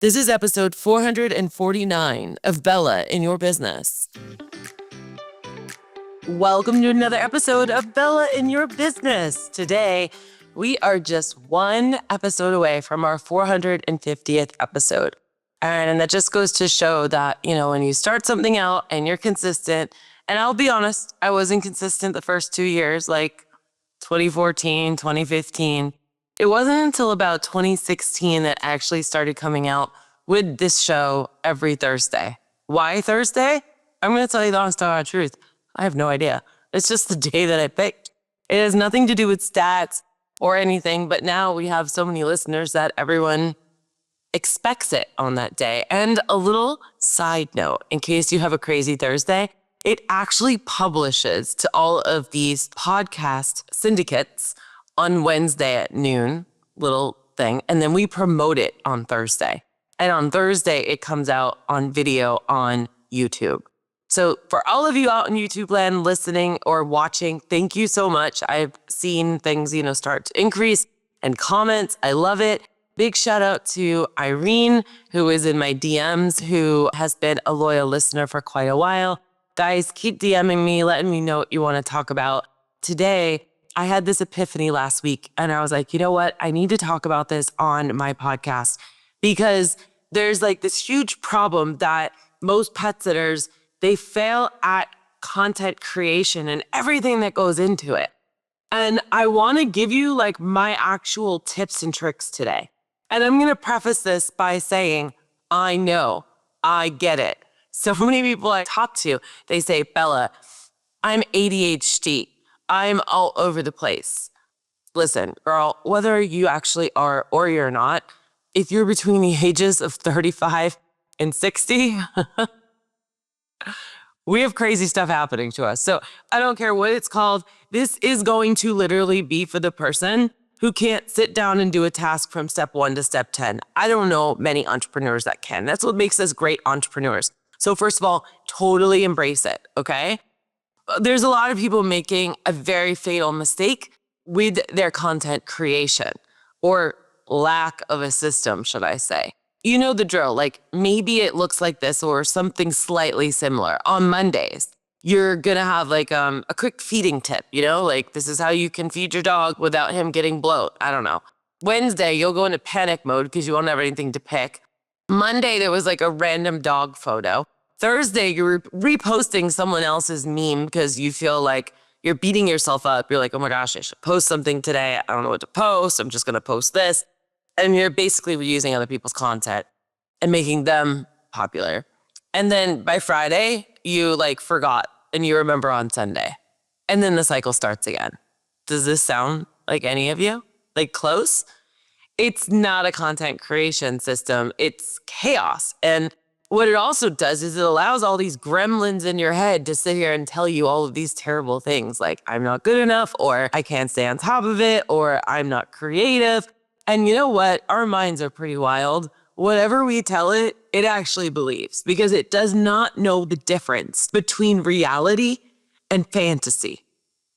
This is episode 449 of Bella in Your Business. Welcome to another episode of Bella in Your Business. Today, we are just one episode away from our 450th episode. And that just goes to show that, when you start something out and you're consistent, and I'll be honest, I wasn't consistent the first 2 years, like 2014, 2015. It wasn't until about 2016 that I actually started coming out with this show every Thursday. Why Thursday? I'm going to tell you the honest to God truth. I have no idea. It's just the day that I picked. It has nothing to do with stats or anything, but now we have so many listeners that everyone expects it on that day. And a little side note, in case you have a crazy Thursday, it actually publishes to all of these podcast syndicates on Wednesday at noon, little thing. And then we promote it on Thursday. And on Thursday, it comes out on video on YouTube. So for all of you out in YouTube land listening or watching, thank you so much. I've seen things, start to increase and comments. I love it. Big shout out to Irene, who is in my DMs, who has been a loyal listener for quite a while. Guys, keep DMing me, letting me know what you want to talk about. Today, I had this epiphany last week and I was like, you know what? I need to talk about this on my podcast because there's like this huge problem that most pet sitters, they fail at content creation and everything that goes into it. And I want to give you like my actual tips and tricks today. And I'm going to preface this by saying, I know, I get it. So many people I talk to, they say, Bella, I'm ADHD. I'm all over the place. Listen, girl, whether you actually are or you're not, if you're between the ages of 35 and 60, we have crazy stuff happening to us. So I don't care what it's called. This is going to literally be for the person who can't sit down and do a task from step 1 to step 10. I don't know many entrepreneurs that can. That's what makes us great entrepreneurs. So first of all, totally embrace it, okay? There's a lot of people making a very fatal mistake with their content creation or lack of a system, should I say. You know the drill, like maybe it looks like this or something slightly similar. On Mondays, you're gonna have like a quick feeding tip, like this is how you can feed your dog without him getting bloat. I don't know. Wednesday, you'll go into panic mode because you won't have anything to pick. Monday, there was like a random dog photo. Thursday, you're reposting someone else's meme because you feel like you're beating yourself up. You're like, oh my gosh, I should post something today. I don't know what to post. I'm just going to post this. And you're basically using other people's content and making them popular. And then by Friday, you like forgot and you remember on Sunday. And then the cycle starts again. Does this sound like any of you? Like close? It's not a content creation system. It's chaos. And what it also does is it allows all these gremlins in your head to sit here and tell you all of these terrible things like I'm not good enough or I can't stay on top of it or I'm not creative. And you know what? Our minds are pretty wild. Whatever we tell it, it actually believes because it does not know the difference between reality and fantasy.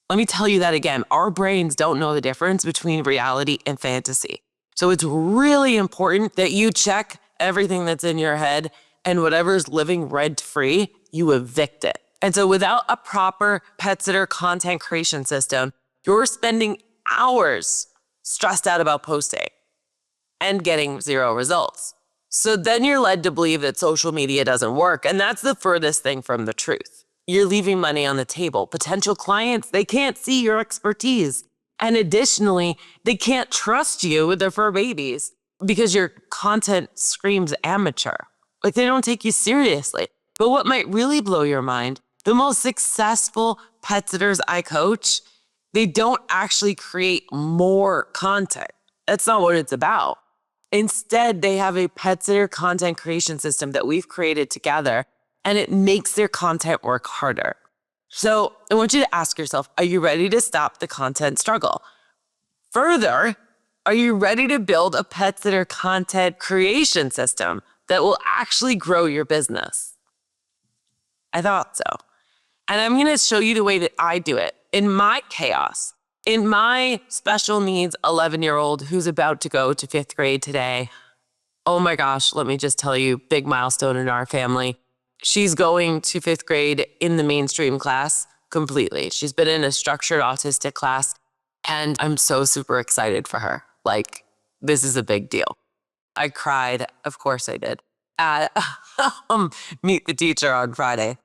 Let me tell you that again. Our brains don't know the difference between reality and fantasy. So it's really important that you check everything that's in your head and whatever's living rent-free, you evict it. And so without a proper pet sitter content creation system, you're spending hours stressed out about posting and getting zero results. So then you're led to believe that social media doesn't work. And that's the furthest thing from the truth. You're leaving money on the table. Potential clients, they can't see your expertise. And additionally, they can't trust you with their fur babies because your content screams amateur. Like they don't take you seriously. But what might really blow your mind, the most successful pet sitters I coach, they don't actually create more content. That's not what it's about. Instead, they have a pet sitter content creation system that we've created together, and it makes their content work harder. So I want you to ask yourself, are you ready to stop the content struggle? Further, are you ready to build a pet sitter content creation system that will actually grow your business? I thought so. And I'm going to show you the way that I do it in my chaos, in my special needs 11-year-old who's about to go to 5th grade today. Oh my gosh, let me just tell you, big milestone in our family. She's going to 5th grade in the mainstream class completely. She's been in a structured autistic class, and I'm so super excited for her. Like, this is a big deal. I cried, of course I did, at Meet the Teacher on Friday.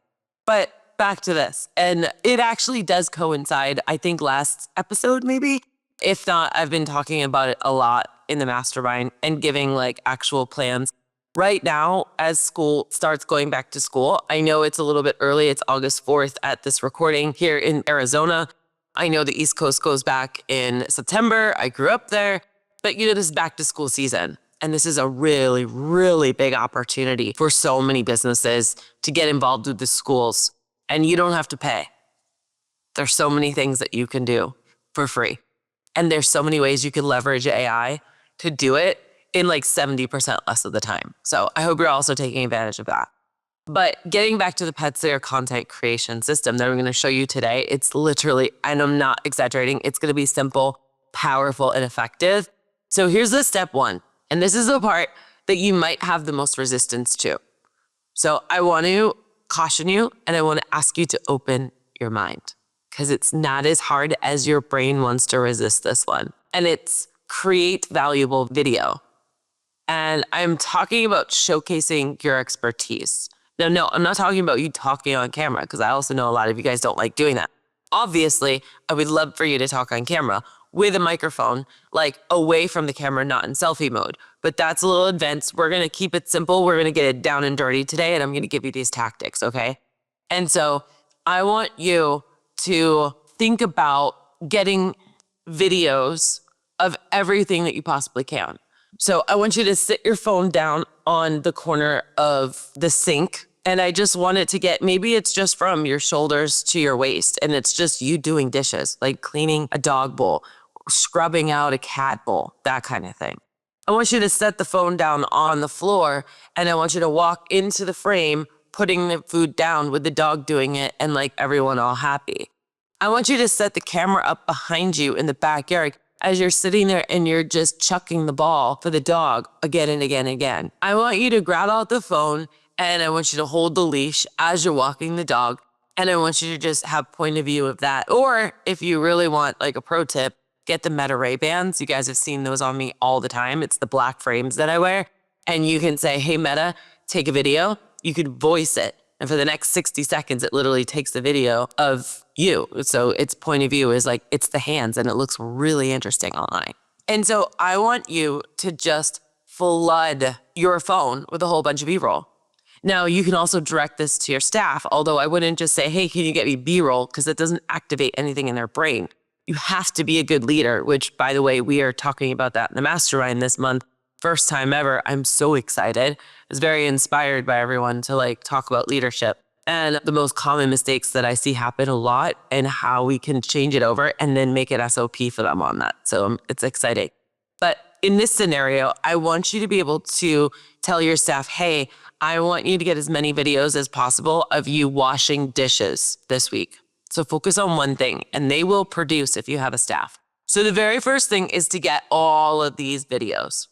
But back to this, and it actually does coincide, I think last episode maybe. If not, I've been talking about it a lot in the mastermind and giving like actual plans. Right now, as school starts going back to school, I know it's a little bit early. It's August 4th at this recording here in Arizona. I know the East Coast goes back in September. I grew up there, but this is back to school season. And this is a really, really big opportunity for so many businesses to get involved with the schools. And you don't have to pay. There's so many things that you can do for free. And there's so many ways you can leverage AI to do it in like 70% less of the time. So I hope you're also taking advantage of that. But getting back to the Pet Sitter content creation system that I'm going to show you today, it's literally, and I'm not exaggerating, it's going to be simple, powerful, and effective. So here's the step one. And this is the part that you might have the most resistance to. So I want to caution you, and I want to ask you to open your mind, because it's not as hard as your brain wants to resist this one. And it's create valuable video. And I'm talking about showcasing your expertise. Now, no, I'm not talking about you talking on camera, because I also know a lot of you guys don't like doing that. Obviously, I would love for you to talk on camera with a microphone, like away from the camera, not in selfie mode. But that's a little advanced. We're going to keep it simple. We're going to get it down and dirty today, and I'm going to give you these tactics, okay? And so I want you to think about getting videos of everything that you possibly can. So I want you to sit your phone down on the corner of the sink. And I just want it to get, maybe it's just from your shoulders to your waist. And it's just you doing dishes, like cleaning a dog bowl, scrubbing out a cat bowl, that kind of thing. I want you to set the phone down on the floor. And I want you to walk into the frame, putting the food down with the dog doing it and like everyone all happy. I want you to set the camera up behind you in the backyard as you're sitting there and you're just chucking the ball for the dog again and again and again. I want you to grab out the phone and I want you to hold the leash as you're walking the dog. And I want you to just have point of view of that. Or if you really want like a pro tip, get the Meta Ray-Bans. You guys have seen those on me all the time. It's the black frames that I wear. And you can say, hey, Meta, take a video. You could voice it. And for the next 60 seconds, it literally takes the video of you. So its point of view is like, it's the hands, and it looks really interesting online. And so I want you to just flood your phone with a whole bunch of B-roll. Now, you can also direct this to your staff, although I wouldn't just say, hey, can you get me B-roll? Because it doesn't activate anything in their brain. You have to be a good leader, which, by the way, we are talking about that in the mastermind this month. First time ever. I'm so excited. I was very inspired by everyone to like talk about leadership and the most common mistakes that I see happen a lot and how we can change it over and then make it SOP for them on that. So it's exciting. But in this scenario, I want you to be able to tell your staff, hey, I want you to get as many videos as possible of you washing dishes this week. So focus on one thing and they will produce if you have a staff. So the very first thing is to get all of these videos.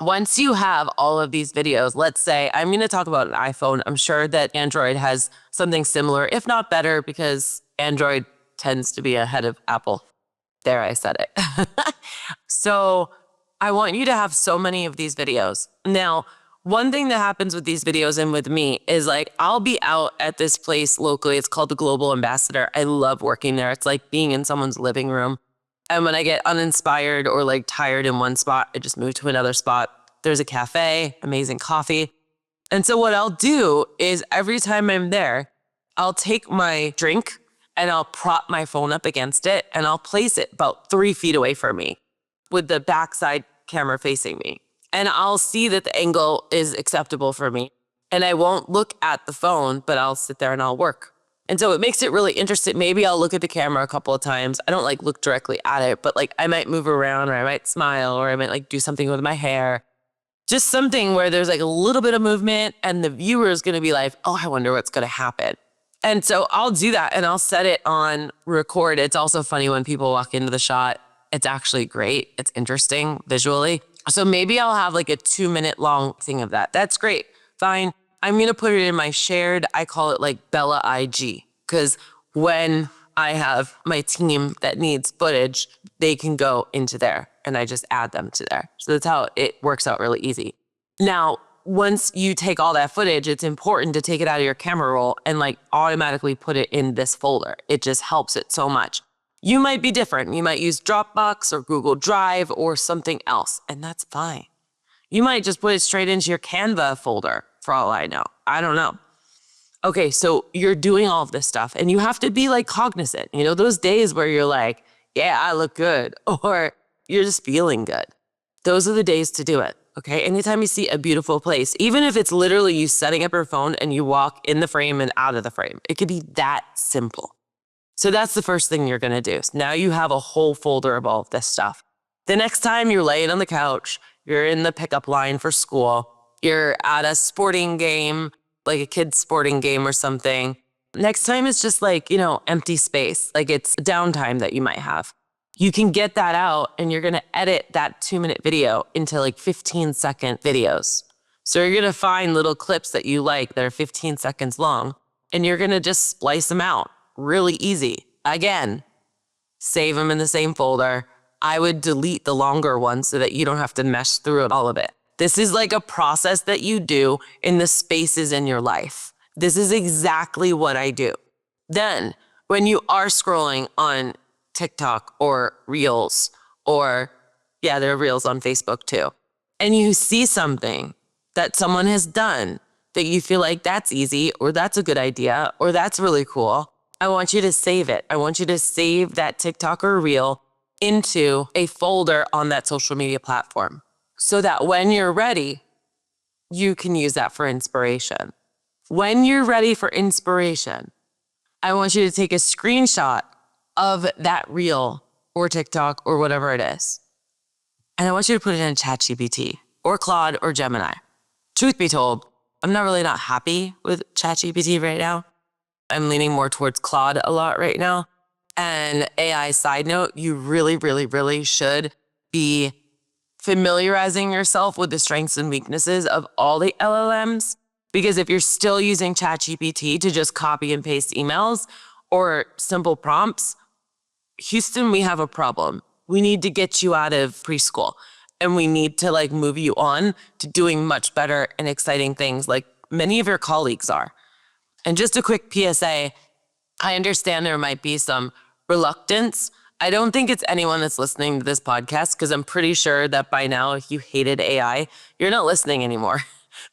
Once you have all of these videos, let's say, I'm going to talk about an iPhone. I'm sure that Android has something similar, if not better, because Android tends to be ahead of Apple. There, I said it. So I want you to have so many of these videos. Now, one thing that happens with these videos and with me is like, I'll be out at this place locally. It's called the Global Ambassador. I love working there. It's like being in someone's living room. And when I get uninspired or like tired in one spot, I just move to another spot. There's a cafe, amazing coffee. And so what I'll do is every time I'm there, I'll take my drink and I'll prop my phone up against it and I'll place it about 3 feet away from me with the backside camera facing me. And I'll see that the angle is acceptable for me. And I won't look at the phone, but I'll sit there and I'll work. And so it makes it really interesting. Maybe I'll look at the camera a couple of times. I don't like look directly at it, but like I might move around or I might smile or I might like do something with my hair. Just something where there's like a little bit of movement and the viewer is going to be like, oh, I wonder what's going to happen. And so I'll do that and I'll set it on record. It's also funny when people walk into the shot. It's actually great. It's interesting visually. So maybe I'll have like a 2-minute long thing of that. That's great. Fine. I'm going to put it in my shared, I call it like Bella IG, because when I have my team that needs footage, they can go into there and I just add them to there. So that's how it works out really easy. Now, once you take all that footage, it's important to take it out of your camera roll and like automatically put it in this folder. It just helps it so much. You might be different. You might use Dropbox or Google Drive or something else, and that's fine. You might just put it straight into your Canva folder for all I know. I don't know. Okay, so you're doing all of this stuff and you have to be like cognizant. You know, those days where you're like, yeah, I look good, or you're just feeling good. Those are the days to do it, okay? Anytime you see a beautiful place, even if it's literally you setting up your phone and you walk in the frame and out of the frame, it could be that simple. So that's the first thing you're gonna do. So now you have a whole folder of all of this stuff. The next time you're laying on the couch, you're in the pickup line for school, you're at a sporting game, like a kid's sporting game or something. Next time it's just like, you know, empty space, like it's downtime that you might have. You can get that out and you're gonna edit that 2-minute video into like 15-second videos. So you're gonna find little clips that you like that are 15 seconds long and you're gonna just splice them out. Really easy. Again, save them in the same folder. I would delete the longer ones so that you don't have to mesh through all of it. This is like a process that you do in the spaces in your life. This is exactly what I do. Then, when you are scrolling on TikTok or Reels, or yeah, there are Reels on Facebook too, and you see something that someone has done that you feel like that's easy, or that's a good idea, or that's really cool, I want you to save it. I want you to save that TikTok or Reel into a folder on that social media platform so that when you're ready, you can use that for inspiration. When you're ready for inspiration, I want you to take a screenshot of that Reel or TikTok or whatever it is. And I want you to put it in ChatGPT or Claude or Gemini. Truth be told, I'm not happy with ChatGPT right now. I'm leaning more towards Claude a lot right now. And AI side note, you really, really, really should be familiarizing yourself with the strengths and weaknesses of all the LLMs. Because if you're still using ChatGPT to just copy and paste emails or simple prompts, Houston, we have a problem. We need to get you out of preschool and we need to like move you on to doing much better and exciting things like many of your colleagues are. And just a quick PSA, I understand there might be some reluctance. I don't think it's anyone that's listening to this podcast because I'm pretty sure that by now, if you hated AI, you're not listening anymore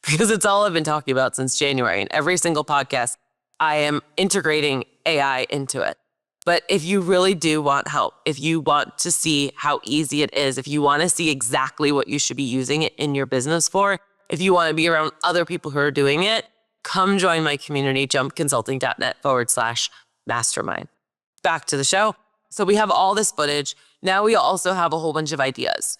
because it's all I've been talking about since January. And every single podcast, I am integrating AI into it. But if you really do want help, if you want to see how easy it is, if you want to see exactly what you should be using it in your business for, if you want to be around other people who are doing it, come join my community, jumpconsulting.net/mastermind. Back to the show. So we have all this footage. Now we also have a whole bunch of ideas.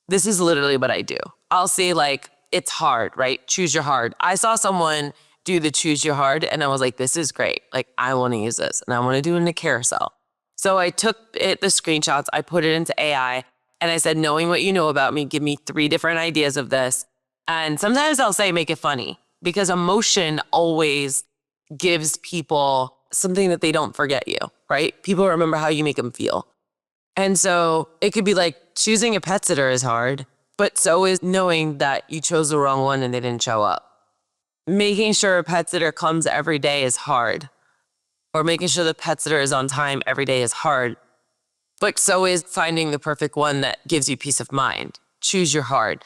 This is literally what I do. I'll say like, it's hard, right? Choose your hard. I saw someone do the choose your hard and I was like, this is great. Like I want to use this and I want to do it in a carousel. So I took the screenshots, I put it into AI and I said, knowing what you know about me, give me 3 different ideas of this. And sometimes I'll say, make it funny. Because emotion always gives people something that they don't forget you, right? People remember how you make them feel. And so it could be like choosing a pet sitter is hard, but so is knowing that you chose the wrong one and they didn't show up. Making sure a pet sitter comes every day is hard, or making sure the pet sitter is on time every day is hard, but so is finding the perfect one that gives you peace of mind. Choose your hard.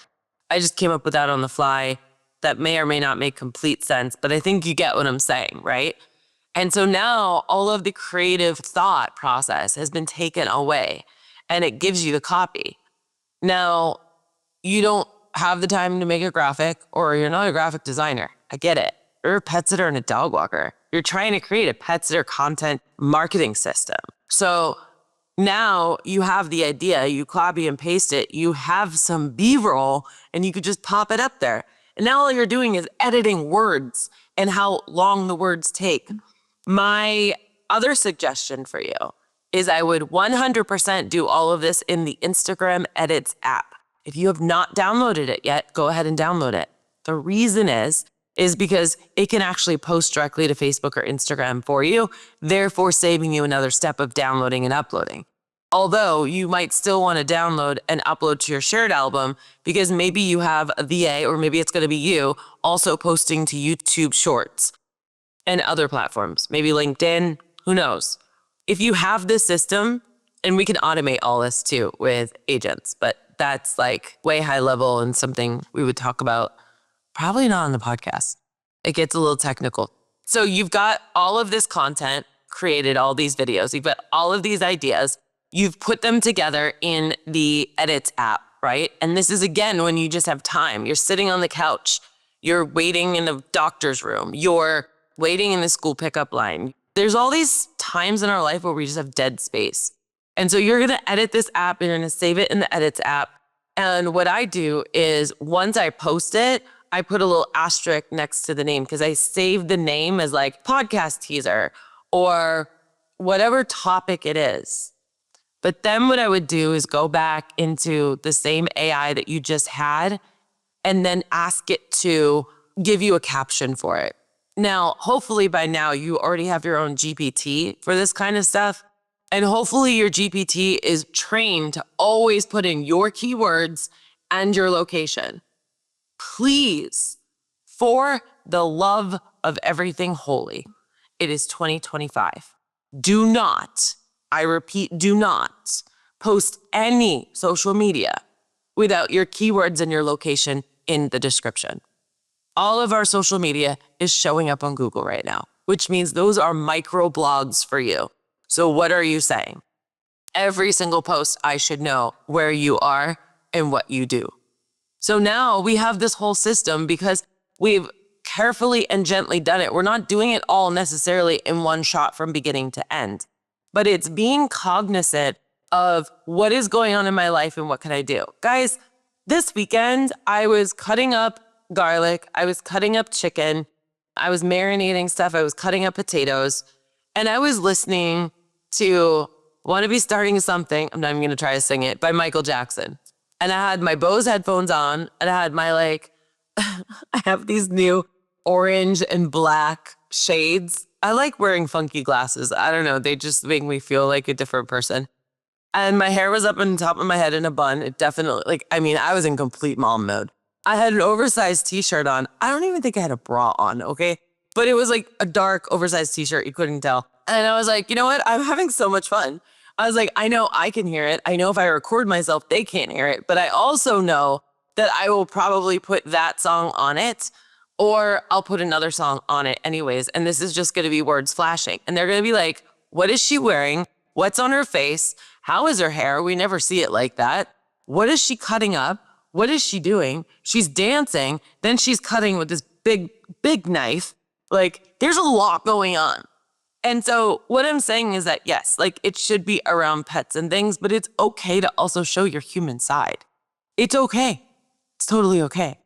I just came up with that on the fly. That may or may not make complete sense, but I think you get what I'm saying, right? And so now all of the creative thought process has been taken away and it gives you the copy. Now, you don't have the time to make a graphic or you're not a graphic designer. I get it. You're a pet sitter and a dog walker. You're trying to create a pet sitter content marketing system. So now you have the idea, you copy and paste it, you have some B-roll and you could just pop it up there. And now all you're doing is editing words and how long the words take. My other suggestion for you is I would 100% do all of this in the Instagram Edits app. If you have not downloaded it yet, go ahead and download it. The reason is because it can actually post directly to Facebook or Instagram for you, therefore saving you another step of downloading and uploading. Although you might still want to download and upload to your shared album because maybe you have a VA or maybe it's going to be you also posting to YouTube Shorts and other platforms, maybe LinkedIn, who knows? If you have this system, and we can automate all this too with agents, but that's like way high level and something we would talk about probably not on the podcast. It gets a little technical. So you've got all of this content created, all these videos, you've got all of these ideas. You've put them together in the Edits app, right? And this is, again, when you just have time. You're sitting on the couch. You're waiting in the doctor's room. You're waiting in the school pickup line. There's all these times in our life where we just have dead space. And so you're going to edit this app and you're going to save it in the Edits app. And what I do is once I post it, I put a little asterisk next to the name because I save the name as like podcast teaser or whatever topic it is. But then what I would do is go back into the same AI that you just had and then ask it to give you a caption for it. Now, hopefully by now you already have your own GPT for this kind of stuff. And hopefully your GPT is trained to always put in your keywords and your location. Please, for the love of everything holy, it is 2025. Do not, I repeat, do not post any social media without your keywords and your location in the description. All of our social media is showing up on Google right now, which means those are micro blogs for you. So what are you saying? Every single post, I should know where you are and what you do. So now we have this whole system because we've carefully and gently done it. We're not doing it all necessarily in one shot from beginning to end, but it's being cognizant of what is going on in my life and what can I do. Guys, this weekend, I was cutting up garlic. I was cutting up chicken. I was marinating stuff. I was cutting up potatoes. And I was listening to Want to Be Starting Something, I'm not even going to try to sing it, by Michael Jackson. And I had my Bose headphones on, and I had my I have these new orange and black shades. I like wearing funky glasses. I don't know, they just make me feel like a different person. And my hair was up on the top of my head in a bun. It definitely, I was in complete mom mode. I had an oversized t-shirt on. I don't even think I had a bra on, okay? But it was like a dark, oversized t-shirt. You couldn't tell. And I was like, you know what? I'm having so much fun. I was like, I know I can hear it. I know if I record myself, they can't hear it. But I also know that I will probably put that song on it or I'll put another song on it anyways. And this is just going to be words flashing. And they're going to be like, what is she wearing? What's on her face? How is her hair? We never see it like that. What is she cutting up? What is she doing? She's dancing. Then she's cutting with this big, big knife. There's a lot going on. And so what I'm saying is that, yes, it should be around pets and things, but it's okay to also show your human side. It's okay. It's totally okay.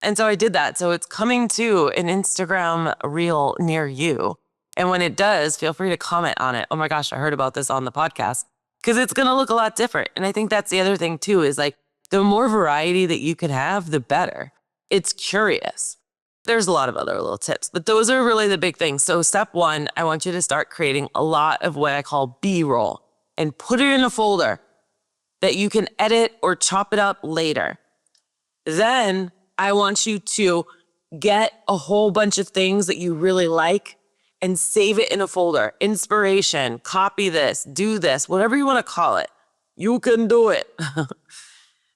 And so I did that. So it's coming to an Instagram reel near you. And when it does, feel free to comment on it. Oh my gosh, I heard about this on the podcast. Because it's going to look a lot different. And I think that's the other thing too, is the more variety that you can have, the better. It's curious. There's a lot of other little tips, but those are really the big things. So step one, I want you to start creating a lot of what I call B-roll and put it in a folder that you can edit or chop it up later. Then I want you to get a whole bunch of things that you really like and save it in a folder. Inspiration, copy this, do this, whatever you want to call it. You can do it.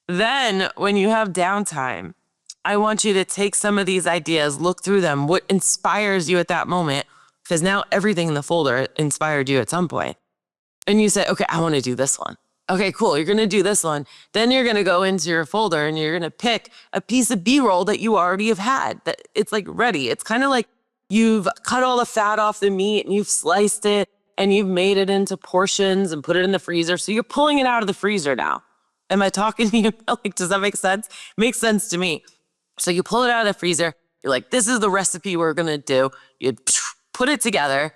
Then when you have downtime, I want you to take some of these ideas, look through them, what inspires you at that moment, because now everything in the folder inspired you at some point. And you say, okay, I want to do this one. Okay, cool. You're going to do this one. Then you're going to go into your folder and you're going to pick a piece of B-roll that you already have had, that it's ready. It's kind of like you've cut all the fat off the meat and you've sliced it and you've made it into portions and put it in the freezer. So you're pulling it out of the freezer now. Am I talking to you? Does that make sense? Makes sense to me. So you pull it out of the freezer. You're like, this is the recipe we're going to do. You put it together.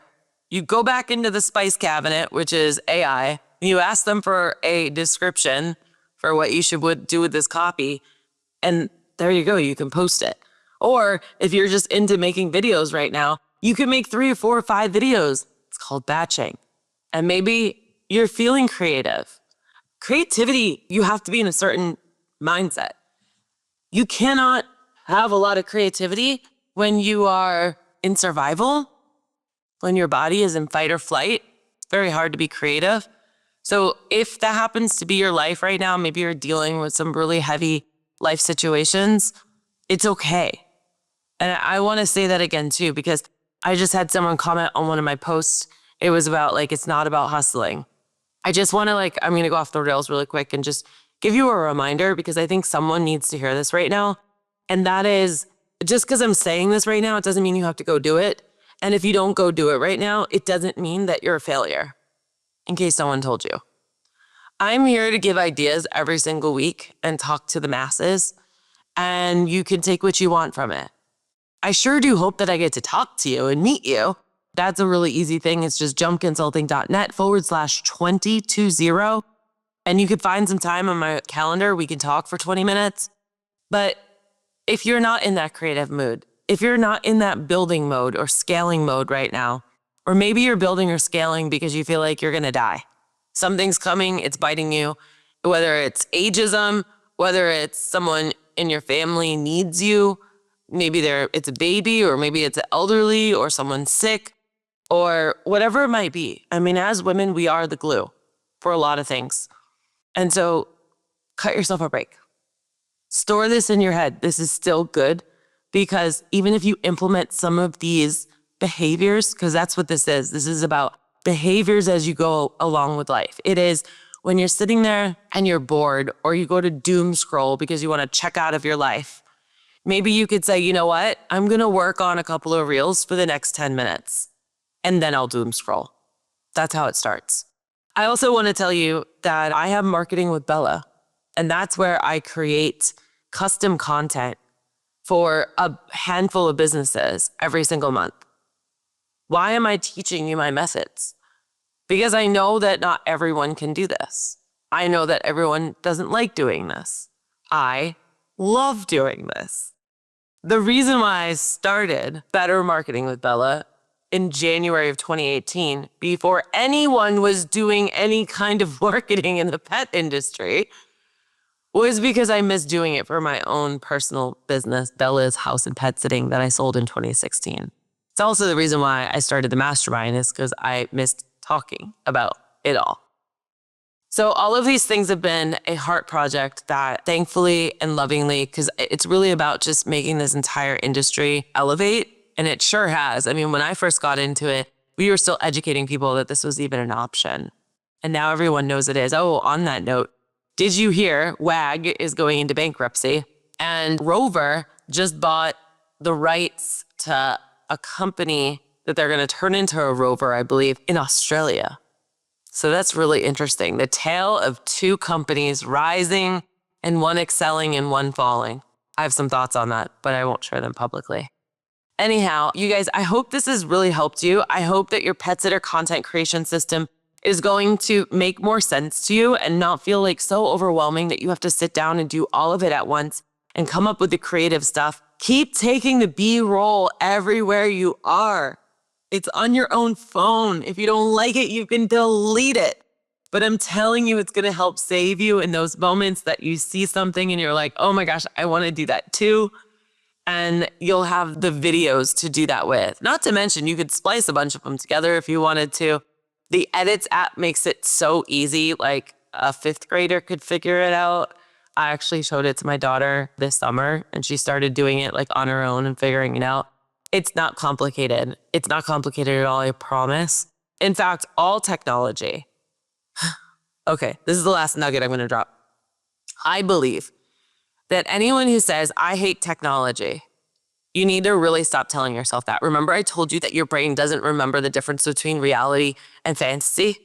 You go back into the spice cabinet, which is AI. You ask them for a description for what you should do with this copy. And there you go, you can post it. Or if you're just into making videos right now, you can make 3 or 4 or 5 videos. It's called batching. And maybe you're feeling creative. Creativity, you have to be in a certain mindset. You cannot have a lot of creativity when you are in survival, when your body is in fight or flight. It's very hard to be creative. So if that happens to be your life right now, maybe you're dealing with some really heavy life situations, it's okay. And I want to say that again too, because I just had someone comment on one of my posts. It was about like, it's not about hustling. I just want to I'm going to go off the rails really quick and just give you a reminder, because I think someone needs to hear this right now. And that is, just because I'm saying this right now, it doesn't mean you have to go do it. And if you don't go do it right now, it doesn't mean that you're a failure, in case someone told you. I'm here to give ideas every single week and talk to the masses, and you can take what you want from it. I sure do hope that I get to talk to you and meet you. That's a really easy thing. It's just jumpconsulting.net/2020. And you could find some time on my calendar. We can talk for 20 minutes. But if you're not in that creative mood, if you're not in that building mode or scaling mode right now, or maybe you're building or scaling because you feel like you're going to die. Something's coming, it's biting you, whether it's ageism, whether it's someone in your family needs you, maybe it's a baby, or maybe it's an elderly, or someone's sick, or whatever it might be. I mean, as women, we are the glue for a lot of things. And so cut yourself a break. Store this in your head. This is still good, because even if you implement some of these behaviors, because that's what this is about behaviors as you go along with life. It is when you're sitting there and you're bored, or you go to doom scroll because you want to check out of your life. Maybe you could say, you know what? I'm going to work on a couple of reels for the next 10 minutes, and then I'll doom scroll. That's how it starts. I also want to tell you that I have Marketing with Bella, and that's where I create custom content for a handful of businesses every single month. Why am I teaching you my methods? Because I know that not everyone can do this. I know that everyone doesn't like doing this. I love doing this. The reason why I started Better Marketing with Bella in January of 2018, before anyone was doing any kind of marketing in the pet industry, was because I missed doing it for my own personal business, Bella's House and Pet Sitting, that I sold in 2016. It's also the reason why I started the mastermind, is because I missed talking about it all. So all of these things have been a heart project that thankfully and lovingly, because it's really about just making this entire industry elevate. And it sure has. I mean, when I first got into it, we were still educating people that this was even an option. And now everyone knows it is. Oh, on that note, did you hear WAG is going into bankruptcy? And Rover just bought the rights to a company that they're going to turn into a rover, I believe, in Australia. So that's really interesting. The tale of 2 companies rising and one excelling and one falling. I have some thoughts on that, but I won't share them publicly. Anyhow, you guys, I hope this has really helped you. I hope that your pet sitter content creation system is going to make more sense to you and not feel like so overwhelming that you have to sit down and do all of it at once and come up with the creative stuff. Keep taking the B-roll everywhere you are. It's on your own phone. If you don't like it, you can delete it. But I'm telling you, it's going to help save you in those moments that you see something and you're like, oh my gosh, I want to do that too. And you'll have the videos to do that with. Not to mention, you could splice a bunch of them together if you wanted to. The Edits app makes it so easy, like a 5th grader could figure it out. I actually showed it to my daughter this summer, and she started doing it like on her own and figuring it out. It's not complicated. It's not complicated at all, I promise. In fact, all technology. Okay, this is the last nugget I'm going to drop. I believe that anyone who says, I hate technology, you need to really stop telling yourself that. Remember, I told you that your brain doesn't remember the difference between reality and fantasy?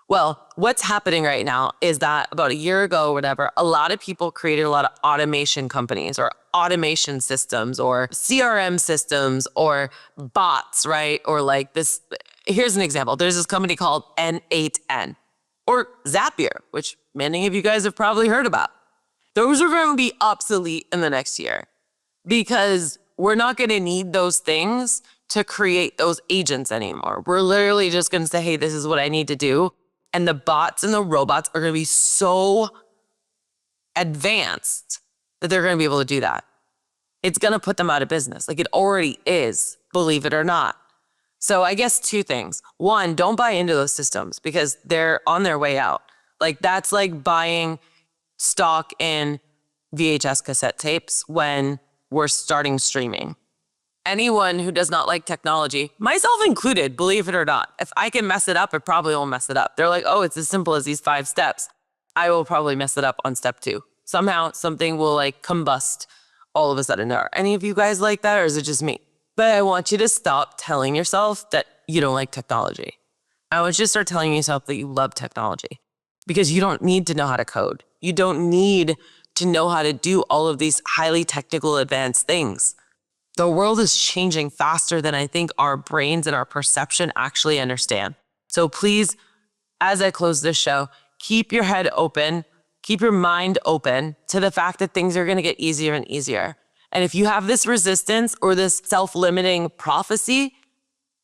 Well, what's happening right now is that about a year ago or whatever, a lot of people created a lot of automation companies or automation systems or CRM systems or bots, right? Or like this, here's an example. There's this company called N8N or Zapier, which many of you guys have probably heard about. Those are going to be obsolete in the next year because we're not going to need those things to create those agents anymore. We're literally just going to say, hey, this is what I need to do. And the bots and the robots are going to be so advanced that they're going to be able to do that. It's going to put them out of business. Like it already is, believe it or not. So I guess two things. One, don't buy into those systems because they're on their way out. Like that's like buying stock in VHS cassette tapes when we're starting streaming. Anyone who does not like technology, myself included, believe it or not, if I can mess it up, I probably won't mess it up. They're like, oh, it's as simple as these 5 steps. I will probably mess it up on step 2. Somehow something will like combust all of a sudden. Are any of you guys like that or is it just me? But I want you to stop telling yourself that you don't like technology. I want you to start telling yourself that you love technology because you don't need to know how to code. You don't need to know how to do all of these highly technical advanced things. The world is changing faster than I think our brains and our perception actually understand. So please, as I close this show, keep your head open, keep your mind open to the fact that things are going to get easier and easier. And if you have this resistance or this self-limiting prophecy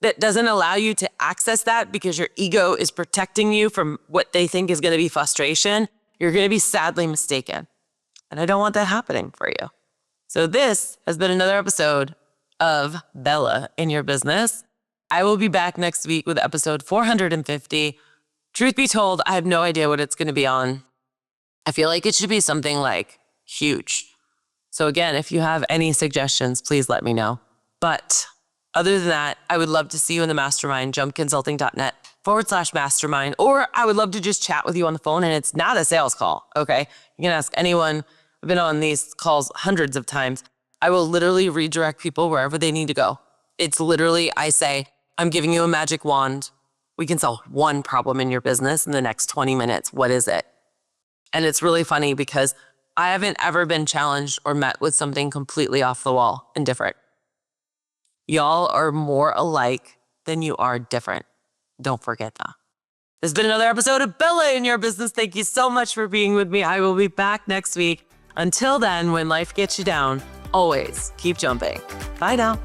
that doesn't allow you to access that because your ego is protecting you from what they think is going to be frustration, you're going to be sadly mistaken. And I don't want that happening for you. So this has been another episode of Bella in Your Business. I will be back next week with episode 450. Truth be told, I have no idea what it's going to be on. I feel like it should be something like huge. So again, if you have any suggestions, please let me know. But other than that, I would love to see you in the mastermind, jumpconsulting.net/mastermind, or I would love to just chat with you on the phone and it's not a sales call, okay? You can ask anyone. I've been on these calls hundreds of times. I will literally redirect people wherever they need to go. It's literally, I say, I'm giving you a magic wand. We can solve one problem in your business in the next 20 minutes. What is it? And it's really funny because I haven't ever been challenged or met with something completely off the wall and different. Y'all are more alike than you are different. Don't forget that. This has been another episode of Bella in Your Business. Thank you so much for being with me. I will be back next week. Until then, when life gets you down, always keep jumping. Bye now.